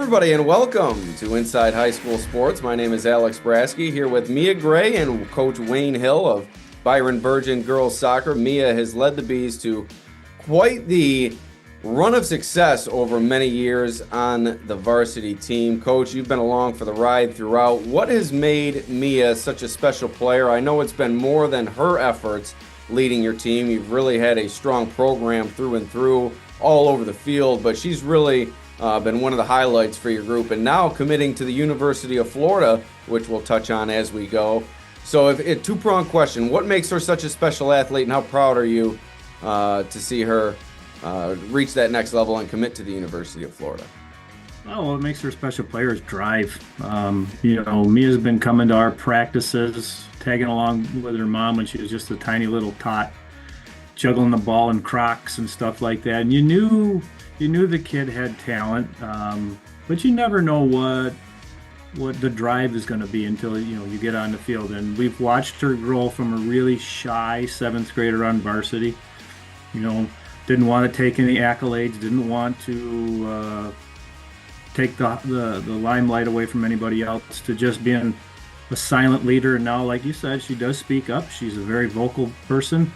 everybody, and welcome to Inside High School Sports. My name is Alex Brasky, here with Mia Gray and Coach Wayne Hill of Byron-Bergen Girls Soccer. Mia has led the Bees to quite the run of success over many years on the varsity team. Coach, you've been along for the ride throughout. What has made Mia such a special player? I know it's been more than her efforts leading your team. You've really had a strong program through and through all over the field, but she's really been one of the highlights for your group, and now committing to the University of Florida, which we'll touch on as we go. So a two-pronged question: what makes her such a special athlete, and how proud are you to see her reach that next level and commit to the University of Florida? Oh, what makes her a special player is drive. Mia's been coming to our practices, tagging along with her mom when she was just a tiny little tot, juggling the ball in Crocs and stuff like that. And you knew the kid had talent, but you never know what the drive is going to be until you get on the field. And we've watched her grow from a really shy seventh grader on varsity. Didn't want to take any accolades, didn't want to take the limelight away from anybody else, to just being a silent leader. And now, like you said, she does speak up. She's a very vocal person,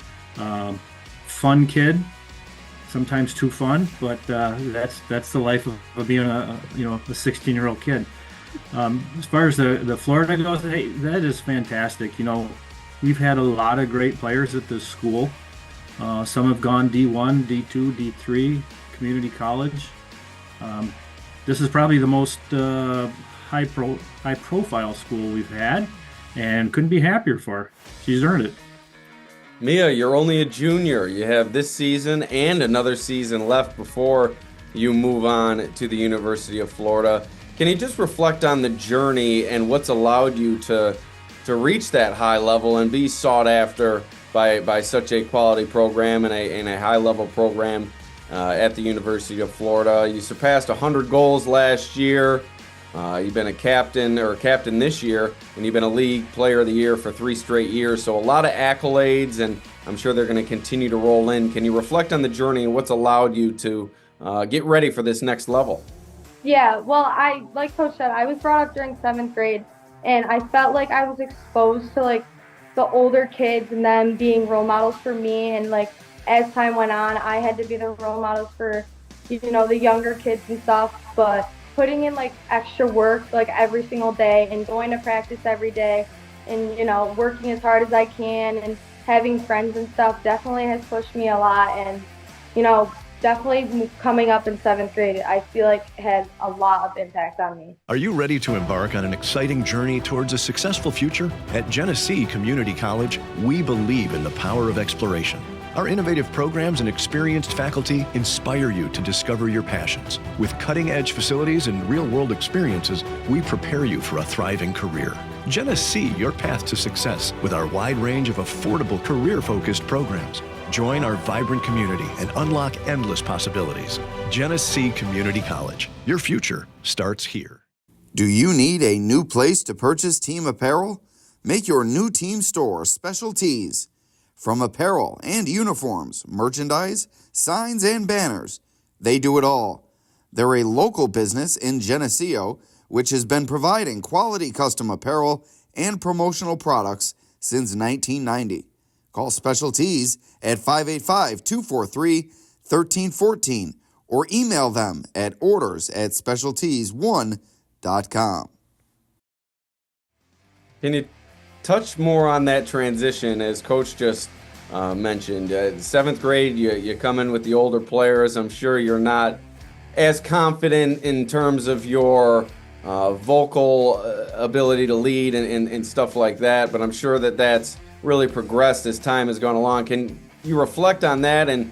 fun kid. Sometimes too fun, but that's the life of being a 16-year-old kid. As far as the Florida goes, hey, that is fantastic. We've had a lot of great players at this school. Some have gone D1, D2, D3, community college. This is probably the most high profile school we've had, and couldn't be happier for her. She's earned it. Mia, you're only a junior. You have this season and another season left before you move on to the University of Florida. Can you just reflect on the journey and what's allowed you to reach that high level and be sought after by such a quality program and a high-level program at the University of Florida? You surpassed 100 goals last year. You've been a captain this year, and you've been a league player of the year for 3 straight years. So a lot of accolades, and I'm sure they're going to continue to roll in. Can you reflect on the journey and what's allowed you to get ready for this next level? Yeah, well, like Coach said, I was brought up during 7th grade, and I felt like I was exposed to the older kids and them being role models for me. And as time went on, I had to be the role models for the younger kids and stuff. But putting in extra work every single day and going to practice every day and working as hard as I can and having friends and stuff definitely has pushed me a lot. And definitely coming up in 7th grade, I feel had a lot of impact on me. Are you ready to embark on an exciting journey towards a successful future? At Genesee Community College, we believe in the power of exploration. Our innovative programs and experienced faculty inspire you to discover your passions. With cutting-edge facilities and real-world experiences, we prepare you for a thriving career. Genesee, your path to success with our wide range of affordable career-focused programs. Join our vibrant community and unlock endless possibilities. Genesee Community College. Your future starts here. Do you need a new place to purchase team apparel? Make your new team store Special Tees. From apparel and uniforms, merchandise, signs, and banners, they do it all. They're a local business in Geneseo, which has been providing quality custom apparel and promotional products since 1990. Call Special Tees at 585-243-1314 or email them at orders@specialtees1.com. Can you touch more on that transition, as Coach just mentioned? 7th grade, you come in with the older players. I'm sure you're not as confident in terms of your vocal ability to lead and stuff like that, but I'm sure that's really progressed as time has gone along. Can you reflect on that and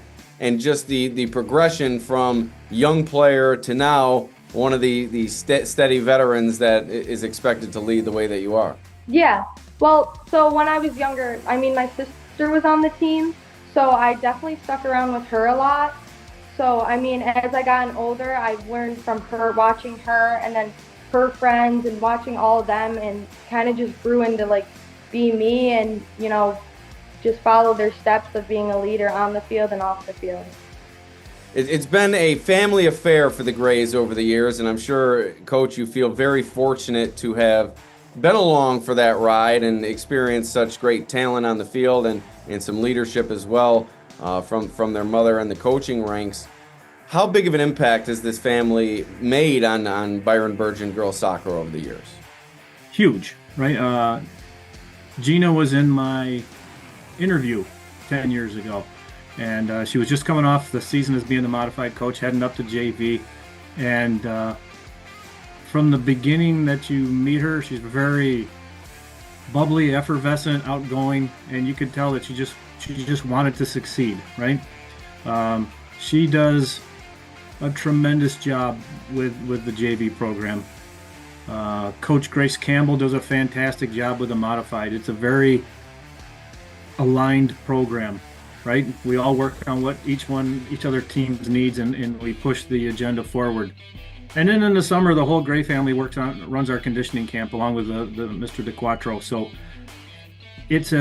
just the progression from young player to now one of the steady veterans that is expected to lead the way that you are? Yeah. Well, so when I was younger, my sister was on the team, so I definitely stuck around with her a lot. So, as I gotten older, I learned from her, watching her, and then her friends and watching all of them, and kind of just grew into be me and, just follow their steps of being a leader on the field and off the field. It's been a family affair for the Grays over the years, and I'm sure, Coach, you feel very fortunate to have been along for that ride and experienced such great talent on the field and some leadership as well from their mother and the coaching ranks. How big of an impact has this family made on Byron-Bergen girls soccer over the years? Huge, right? Gina was in my interview 10 years ago, and she was just coming off the season as being the modified coach, heading up to JV. And from the beginning that you meet her, she's very bubbly, effervescent, outgoing, and you could tell that she just wanted to succeed, right? She does a tremendous job with the JV program. Coach Grace Campbell does a fantastic job with the modified. It's a very aligned program, right? We all work on what each other team's needs, and we push the agenda forward. And then in the summer, the whole Gray family runs our conditioning camp along with the Mr. DeQuattro. So it's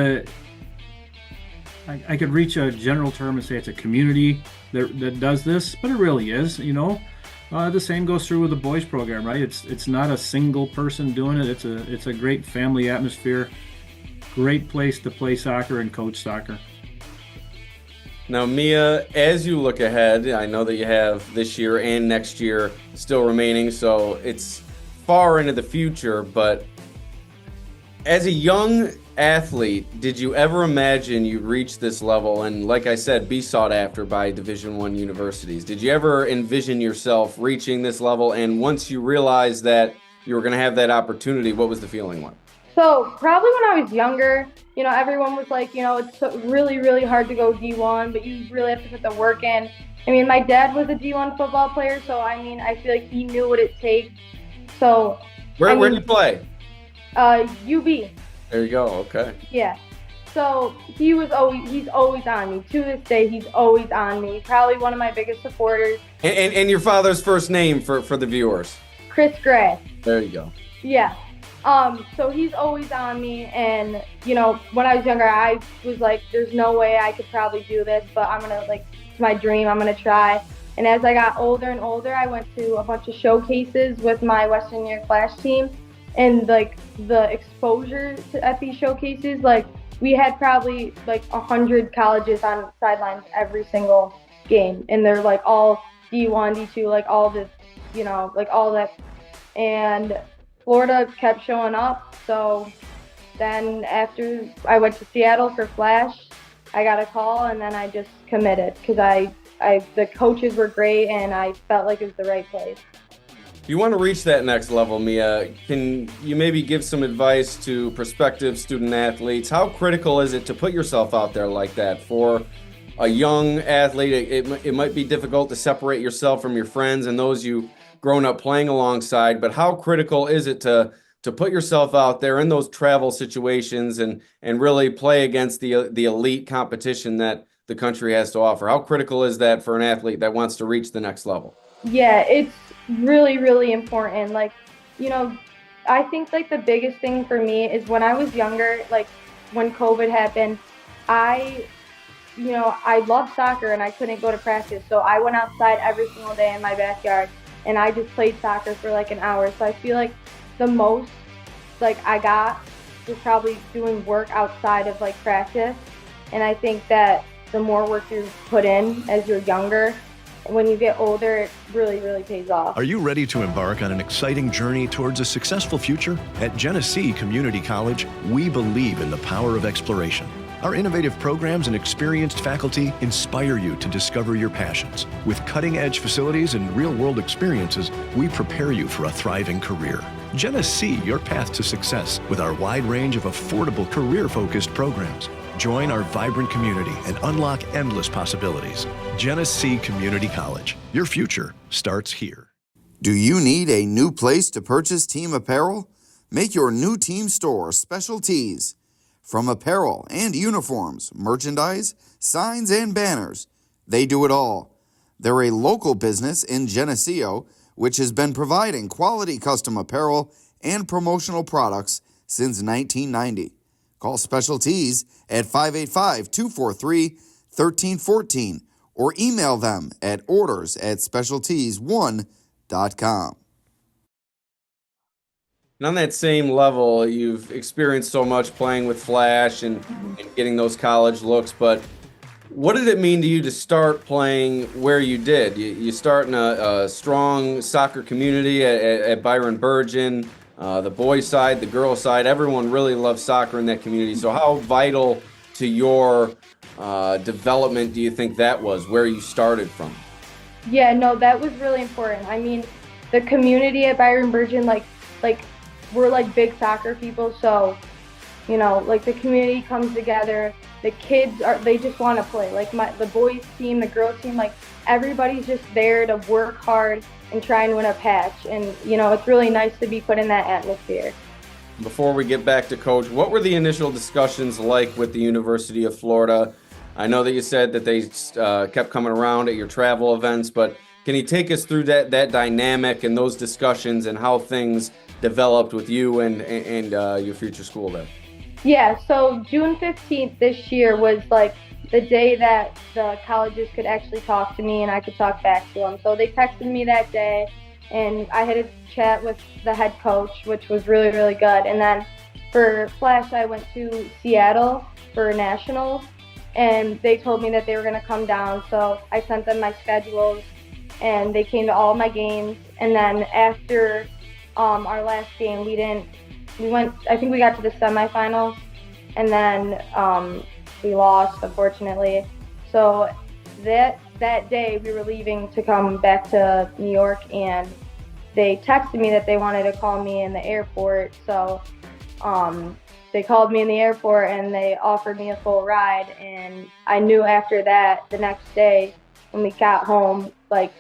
I could reach a general term and say it's a community that does this, but it really is, The same goes through with the boys program, right? It's not a single person doing it. It's a great family atmosphere, great place to play soccer and coach soccer. Now, Mia, as you look ahead, I know that you have this year and next year still remaining, so it's far into the future, but as a young athlete, did you ever imagine you'd reach this level and, like I said, be sought after by Division I universities? Did you ever envision yourself reaching this level? And once you realized that you were going to have that opportunity, what was the feeling like? So probably when I was younger, everyone was like, it's really, really hard to go D1, but you really have to put the work in. I mean, my dad was a D1 football player, so I feel like he knew what it takes. So where did you play? UB. There you go. Okay. Yeah. So he's always on me. To this day, he's always on me. Probably one of my biggest supporters. And your father's first name for the viewers? Chris Grass. There you go. Yeah. So he's always on me, and when I was younger, I was like, there's no way I could probably do this, but I'm gonna, it's my dream, I'm gonna try. And as I got older and older, I went to a bunch of showcases with my Western New York Flash team, and the exposure at these showcases, we had probably 100 colleges on sidelines every single game, and they're all D1, D2, all this, all that. And Florida kept showing up, so then after I went to Seattle for Flash, I got a call, and then I just committed because the coaches were great, and I felt like it was the right place. If you want to reach that next level, Mia, can you maybe give some advice to prospective student athletes? How critical is it to put yourself out there like that? For a young athlete, it might be difficult to separate yourself from your friends and those you grown up playing alongside, but how critical is it to put yourself out there in those travel situations and really play against the elite competition that the country has to offer? How critical is that for an athlete that wants to reach the next level? Yeah, it's really, really important. I think the biggest thing for me is when I was younger, when COVID happened, I loved soccer and I couldn't go to practice. So I went outside every single day in my backyard and I just played soccer for an hour. So I feel like the most I got was probably doing work outside of practice. And I think that the more work you put in as you're younger, when you get older, it really, really pays off. Are you ready to embark on an exciting journey towards a successful future? At Genesee Community College, we believe in the power of exploration. Our innovative programs and experienced faculty inspire you to discover your passions. With cutting-edge facilities and real-world experiences, we prepare you for a thriving career. Genesee, your path to success with our wide range of affordable career-focused programs. Join our vibrant community and unlock endless possibilities. Genesee Community College. Your future starts here. Do you need a new place to purchase team apparel? Make your new team store Special Tees. From apparel and uniforms, merchandise, signs, and banners, they do it all. They're a local business in Geneseo, which has been providing quality custom apparel and promotional products since 1990. Call Special Tees at 585-243-1314 or email them at orders@specialties1.com. And on that same level, you've experienced so much playing with Flash and getting those college looks, but what did it mean to you to start playing where you did? You start in a strong soccer community at Byron-Bergen, the boys' side, the girls' side. Everyone really loves soccer in that community. So how vital to your development do you think that was, where you started from? Yeah, no, that was really important. I mean, the community at Byron-Bergen, like we're like big soccer people, so like the community comes together. The kids they just want to play. Like the boys team, the girls team, like everybody's just there to work hard and try and win a patch. And it's really nice to be put in that atmosphere. Before we get back to Coach, what were the initial discussions like with the University of Florida? I know that you said that they kept coming around at your travel events, but can you take us through that dynamic and those discussions and how things developed with you and your future school there? Yeah, so June 15th this year was like the day that the colleges could actually talk to me and I could talk back to them. So they texted me that day and I had a chat with the head coach, which was really, really good. And then for Flash, I went to Seattle for nationals and they told me that they were going to come down. So I sent them my schedules and they came to all my games. And then after our last game, I think we got to the semifinals, and then we lost, unfortunately. So that day we were leaving to come back to New York, and they texted me that they wanted to call me in the airport. So they called me in the airport, and they offered me a full ride. And I knew after that, the next day when we got home, like,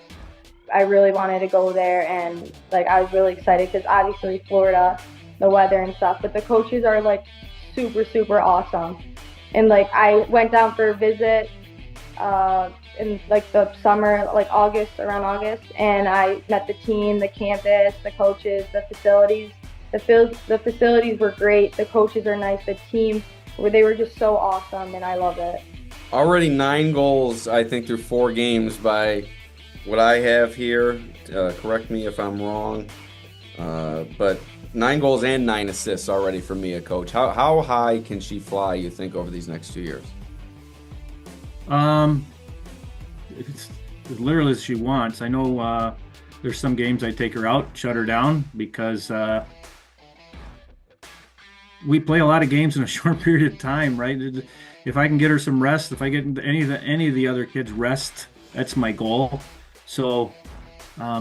I really wanted to go there, and like I was really excited because obviously Florida, the weather and stuff, but the coaches are like super, super awesome. And like I went down for a visit in like the summer, like around August, and I met the team, the campus, the coaches, the facilities. The facilities were great. The coaches are nice. The team, they were just so awesome, and I love it. Already 9 goals, I think, through 4 games by what I have here. Correct me if I'm wrong, but 9 goals and 9 assists already for Mia, Coach. How high can she fly, you think, over these next 2 years? It's as literally as she wants. I know there's some games I take her out, shut her down, because we play a lot of games in a short period of time, right? If I can get her some rest, if I get any of the other kids rest, that's my goal. So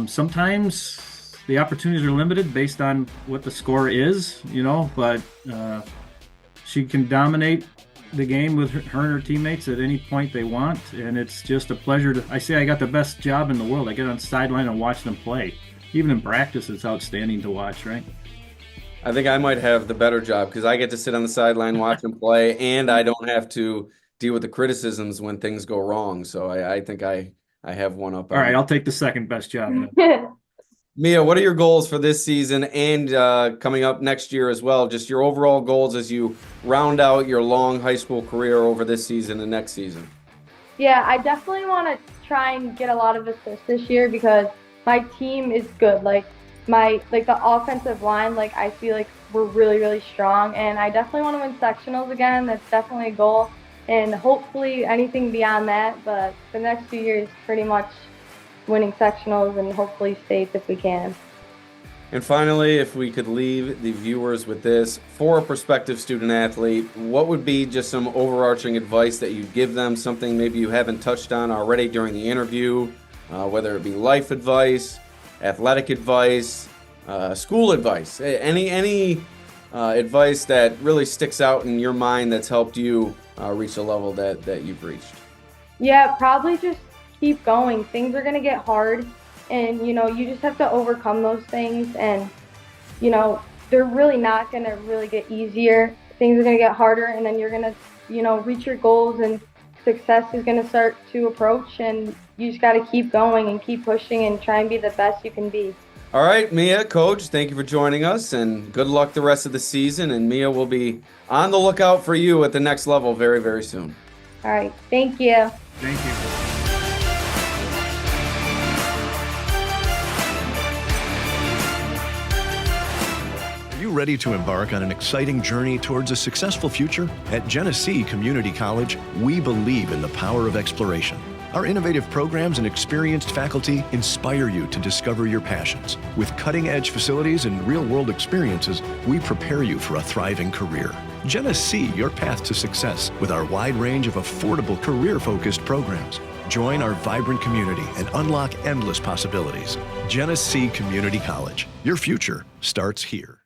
sometimes the opportunities are limited based on what the score is, but she can dominate the game with her and her teammates at any point they want. And it's just a pleasure I say I got the best job in the world. I get on the sideline and watch them play. Even in practice, it's outstanding to watch, right? I think I might have the better job because I get to sit on the sideline, watch them play, and I don't have to deal with the criticisms when things go wrong. So I think I have one up. All right, I'll take the second best job. Mia, what are your goals for this season and coming up next year as well? Just your overall goals as you round out your long high school career over this season and next season. Yeah, I definitely want to try and get a lot of assists this year because my team is good. Like the offensive line, like I feel like we're really, really strong, and I definitely want to win sectionals again. That's definitely a goal, and hopefully anything beyond that. But the next few years, pretty much winning sectionals and hopefully states if we can. And finally, if we could leave the viewers with this, for a prospective student athlete, what would be just some overarching advice that you'd give them, something maybe you haven't touched on already during the interview, whether it be life advice, athletic advice, school advice, any advice that really sticks out in your mind that's helped you reach a level that you've reached? Yeah, probably just keep going. Things are going to get hard, and you just have to overcome those things, and they're really not going to really get easier. Things are going to get harder, and then you're going to reach your goals, and success is going to start to approach, and you just got to keep going and keep pushing and try and be the best you can be. All right, Mia, Coach, thank you for joining us, and good luck the rest of the season. And Mia will be on the lookout for you at the next level very, very soon. All right, thank you. Thank you. you ready to embark on an exciting journey towards a successful future? At Genesee Community College, we believe in the power of exploration. Our innovative programs and experienced faculty inspire you to discover your passions. With cutting-edge facilities and real-world experiences, we prepare you for a thriving career. Genesee, your path to success with our wide range of affordable career-focused programs. Join our vibrant community and unlock endless possibilities. Genesee Community College. Your future starts here.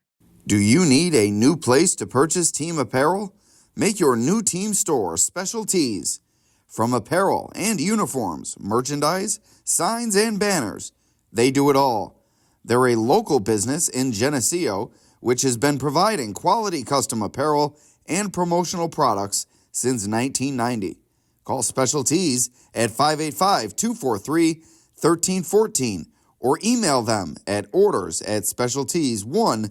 Do you need a new place to purchase team apparel? Make your new team store Special Tees. From apparel and uniforms, merchandise, signs, and banners, they do it all. They're a local business in Geneseo, which has been providing quality custom apparel and promotional products since 1990. Call Special Tees at 585-243-1314 or email them at orders@specialtees1.com.